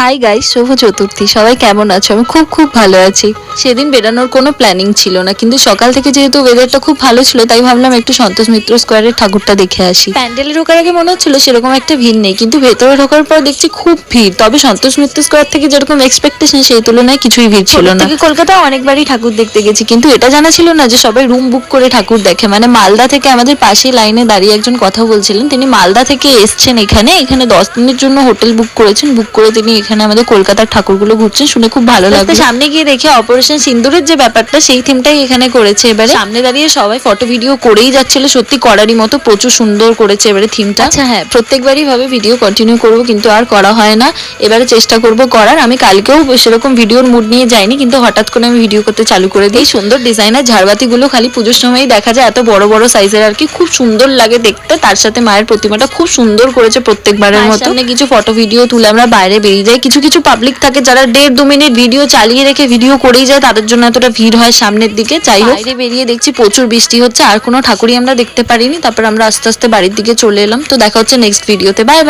Hi guys, শুভ চতুর্থী। সবাই কেমন আছো? আমি খুব খুব ভালো আছি। সেদিন বেরানোর কোনো প্ল্যানিং ছিল না, কিন্তু সকাল থেকে যেহেতু ওয়েদারটা খুব ভালো ছিল, তাই ভাবলাম একটু সন্তোষ মিত্র স্কোয়ারের ঠাকুরটা দেখে আসি। প্যান্ডেলে ঢোকার আগে মনে হচ্ছিল সেরকম একটা ভিড় নেই, কিন্তু ভেতরে ঢোকার পর দেখছি খুব ভিড়। তবে সন্তোষ মিত্র স্কোয়ার থেকে যেরকম এক্সপেকটেশন, সেই তুলনায় কিছুই ভিড় ছিল না। কলকাতা অনেকবারই ঠাকুর দেখতে গেছি, কিন্তু এটা জানা ছিল না যে সবাই রুম বুক করে ঠাকুর দেখে। মানে মালদা থেকে আমাদের পাশে লাইনে দাঁড়িয়ে একজন কথা বলছিলেন, তিনি মালদা থেকে এসছেন এখানে 10 দিনের জন্য হোটেল বুক করেছেন। বুক করে তিনি এখানে আমাদের কলকাতার ঠাকুরগুলো ঘুরছেন, শুনে খুব ভালো লাগলো। সামনে গিয়ে দেখে অপারেশন সিন্দুরের যে ব্যাপারটা, সেই থিমটাই এখানে করেছে। এবারে সামনে দাঁড়িয়ে সবাই ফটো ভিডিও করেই যাচ্ছিল, সত্যি করারই মতো, প্রচুর সুন্দর করেছে এবারে থিমটা। আচ্ছা হ্যাঁ, প্রত্যেকবারই ভাবে ভিডিও কন্টিনিউ করব, কিন্তু আর করা হয় না। এবারে চেষ্টা করব করার। আমি কালকেও সেরকম ভিডিওর মুড নিয়ে যাইনি, কিন্তু হঠাৎ করে আমি ভিডিও করতে চালু করে দিই। সুন্দর ডিজাইনার ঝাড়বাতিগুলো খালি পুজোর সময়ই দেখা যায়, এত বড় বড় সাইজের আর কি, খুব সুন্দর লাগে দেখতে। তার সাথে মায়ের প্রতিমাটা খুব সুন্দর করেছে প্রত্যেকবারের মতো। সামনে কিছু ফটো ভিডিও তুলে আমরা বাইরে বেরিয়ে যাই। কিছু কিছু পাবলিক থাকে যারা 1.5-2 মিনিট ভিডিও চালিয়ে রেখে ভিডিও করেই যায়, তাদের জন্য এতটা ভিড় হয় সামনের দিকে। যাই হোক, বাইরে বেরিয়ে দেখছি প্রচুর বৃষ্টি হচ্ছে, আর কোনো ঠাকুরই আমরা দেখতে পারিনি। তারপর আমরা আস্তে আস্তে বাড়ির দিকে চলে এলাম। তো দেখা হচ্ছে নেক্সট ভিডিওতে। Bye bye.